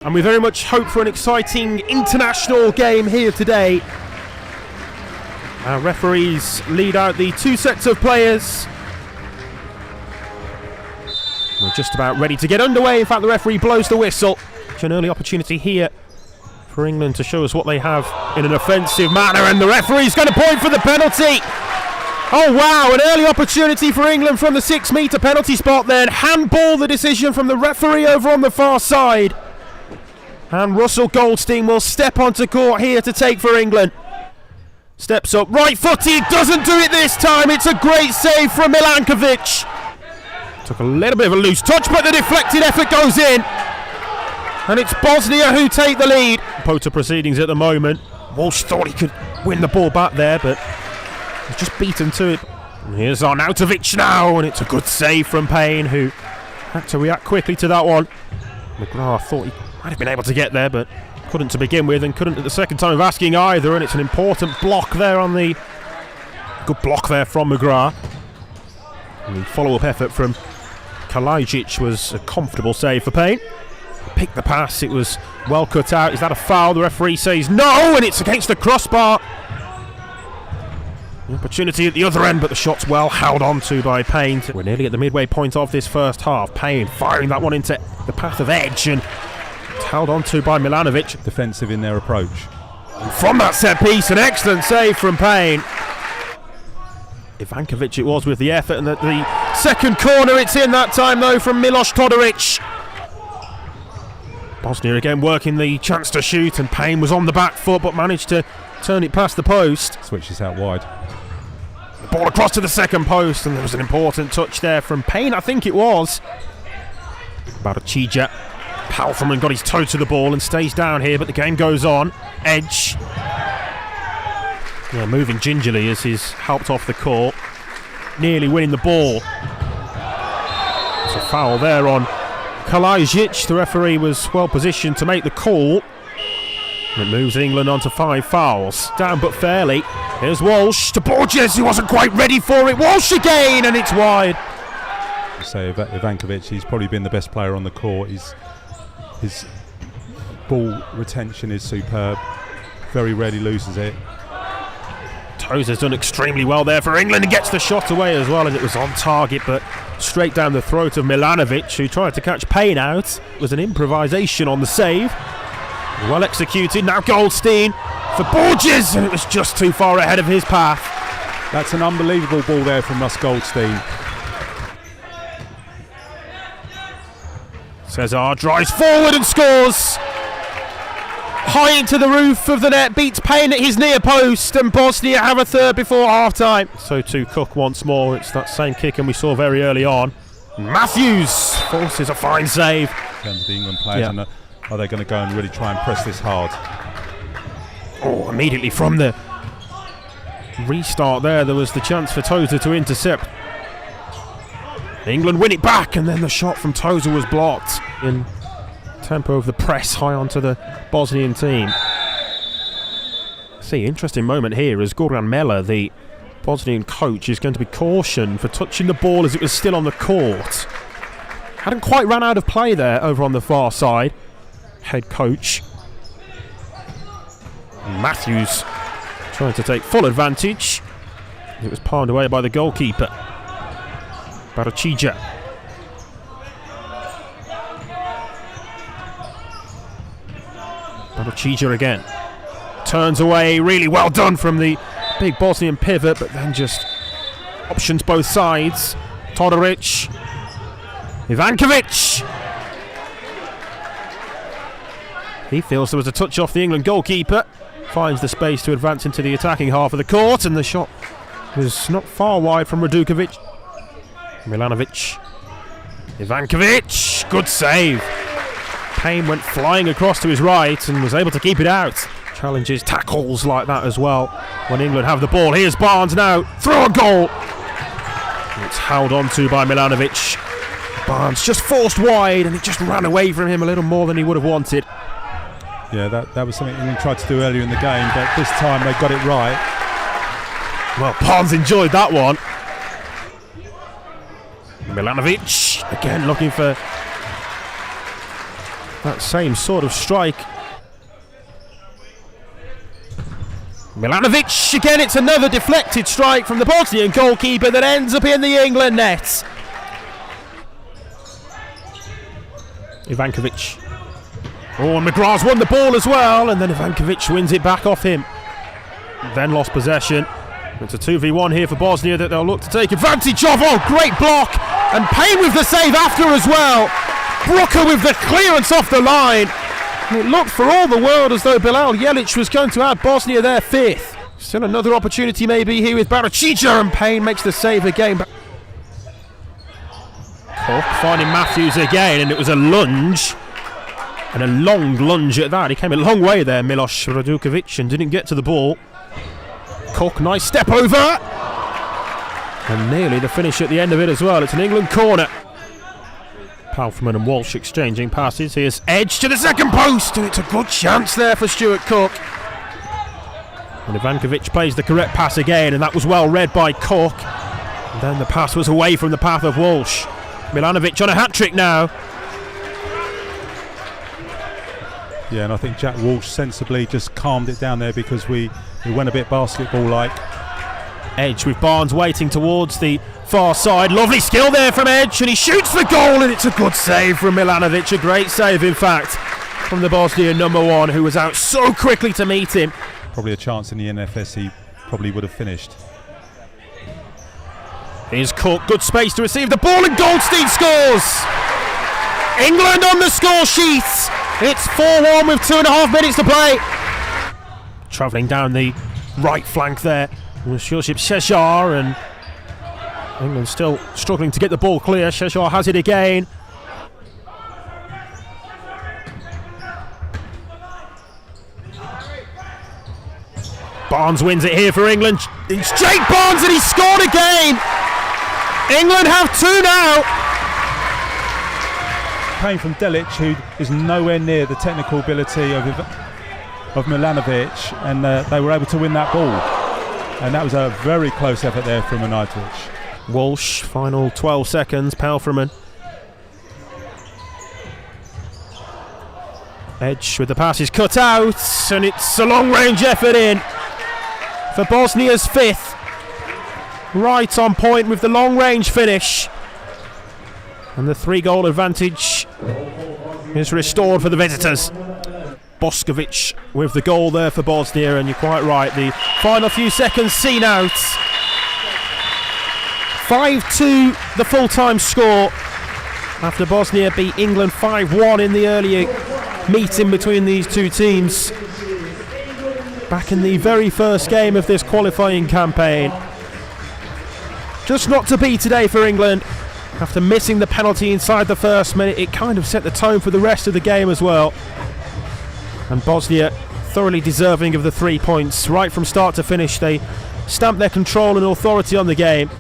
And we very much hope for an exciting international game here today. Our referees lead out the two sets of players. We're just about ready to get underway. In fact, the referee blows the whistle. It's an early opportunity here for England to show us what they have in an offensive manner, and the referee's going to point for the penalty. Oh wow, an early opportunity for England from the 6-metre penalty spot then. Handball, the decision from the referee over on the far side. And Russell Goldstein will step onto court here to take for England. Steps up, right-footed, doesn't do it this time. It's a great save from Milanović. Took a little bit of a loose touch, but the deflected effort goes in. And it's Bosnia who take the lead. Pota proceedings at the moment. Walsh thought he could win the ball back there, but he's just beaten to it. And here's Arnautovic now, and it's a good save from Payne, who had to react quickly to that one. McGrath thought he might have been able to get there, but couldn't to begin with, and couldn't at the second time of asking either. And it's an important block there on the... Good block there from McGrath. And the follow-up effort from Kalajdzic was a comfortable save for Payne. Picked the pass, it was well cut out. Is that a foul? The referee says no, and it's against the crossbar. The opportunity at the other end, but the shot's well held on to by Payne. We're nearly at the midway point of this first half. Payne firing that one into the path of edge, and it's held on to by Milanović. Defensive in their approach. And from that set piece, an excellent save from Payne. Ivankovic it was with the effort, and at the second corner it's in that time though from Miloš Todorić. Bosnia again working the chance to shoot, and Payne was on the back foot but managed to turn it past the post. Switches out wide. The ball across to the second post, and there was an important touch there from Payne, I think it was. Barachija. Palferman got his toe to the ball and stays down here, but the game goes on. Edge. Yeah, moving gingerly as he's helped off the court. Nearly winning the ball. It's a foul there on Kalajdzic. The referee was well positioned to make the call. It moves England on to 5 fouls. Down but fairly. Here's Walsh to Borges, who wasn't quite ready for it. Walsh again, and it's wide. So Ivankovic, he's probably been the best player on the court. His ball retention is superb. Very rarely loses it. Tozer's done extremely well there for England and gets the shot away as well, and it was on target but straight down the throat of Milanović, who tried to catch Payne out. It was an improvisation on the save. Well executed. Now Goldstein for Borges, and it was just too far ahead of his path. That's an unbelievable ball there from Russ Goldstein. Cesar drives forward and scores. High into the roof of the net, beats Payne at his near post, and Bosnia have a third before half-time. So to Cook once more. It's that same kick and we saw very early on. Matthews forces a fine save. In terms of the England players, and are they going to go and really try and press this hard? Oh, immediately from the restart there was the chance for Tozer to intercept. England win it back, and then the shot from Tozer was blocked. In tempo of the press high onto the Bosnian team. See, interesting moment here as Goran Mela, the Bosnian coach, is going to be cautioned for touching the ball as it was still on the court. Hadn't quite run out of play there over on the far side. Head coach Matthews trying to take full advantage. It was palmed away by the goalkeeper. Barachija. Barachija again. Turns away, really well done from the big Bosnian pivot, but then just options both sides. Todorić. Ivankovic. He feels there was a touch off the England goalkeeper. Finds the space to advance into the attacking half of the court, and the shot was not far wide from Radukovic. Milanović. Ivankovic. Good save. Payne went flying across to his right and was able to keep it out. Challenges tackles like that as well when England have the ball. Here's Barnes now. Throw a goal. It's held on to by Milanović. Barnes just forced wide, and it just ran away from him a little more than he would have wanted. Yeah, that was something England tried to do earlier in the game, but this time they got it right. Well, Barnes enjoyed that one. Milanović again looking for that same sort of strike. Milanović, again it's another deflected strike from the Bosnian goalkeeper that ends up in the England net. Ivanković. Oh, and McGrath's won the ball as well, and then Ivanković wins it back off him. Then lost possession. It's a 2v1 here for Bosnia that they'll look to take advantage of. Oh, great block! And Payne with the save after as well. Brooker with the clearance off the line. And it looked for all the world as though Bilal Jelic was going to add Bosnia their fifth. Still another opportunity maybe here with Baracica, and Payne makes the save again. Koch finding Matthews again, and it was a lunge. And a long lunge at that. He came a long way there, Miloš Raduković, and didn't get to the ball. Koch, nice step over. And nearly the finish at the end of it as well. It's an England corner. Palfman and Walsh exchanging passes. Here's Edge to the second post, and it's a good chance there for Stuart Cook. And Ivanković plays the correct pass again, and that was well read by Koch. And then the pass was away from the path of Walsh. Milanović on a hat-trick now. Yeah, and I think Jack Walsh sensibly just calmed it down there because we went a bit basketball-like. Edge with Barnes waiting towards the far side. Lovely skill there from Edge, and he shoots the goal, and it's a good save from Milanović. A great save, in fact, from the Bosnian number one, who was out so quickly to meet him. Probably a chance in the NFS he probably would have finished. Here's Cook, good space to receive the ball, and Goldstein scores! England on the score sheet! It's 4-1 with 2.5 minutes to play. Travelling down the right flank there was Josip Šešar, and England still struggling to get the ball clear. Šešar has it again. Barnes wins it here for England. It's Jake Barnes, and he scored again. England have two now. Came from Delic, who is nowhere near the technical ability of Milanović, and they were able to win that ball. And that was a very close effort there from Milanović. Walsh, final 12 seconds, Palfman. Edge with the pass is cut out, and it's a long-range effort in for Bosnia's fifth. Right on point with the long-range finish. And the 3-goal advantage is restored for the visitors. Boskovic with the goal there for Bosnia, and you're quite right, the final few seconds seen out. 5-2 the full-time score after Bosnia beat England 5-1 in the earlier meeting between these two teams back in the very first game of this qualifying campaign. Just not to be today for England. After missing the penalty inside the first minute, it kind of set the tone for the rest of the game as well. And Bosnia thoroughly deserving of the 3 points. Right from start to finish, they stamped their control and authority on the game.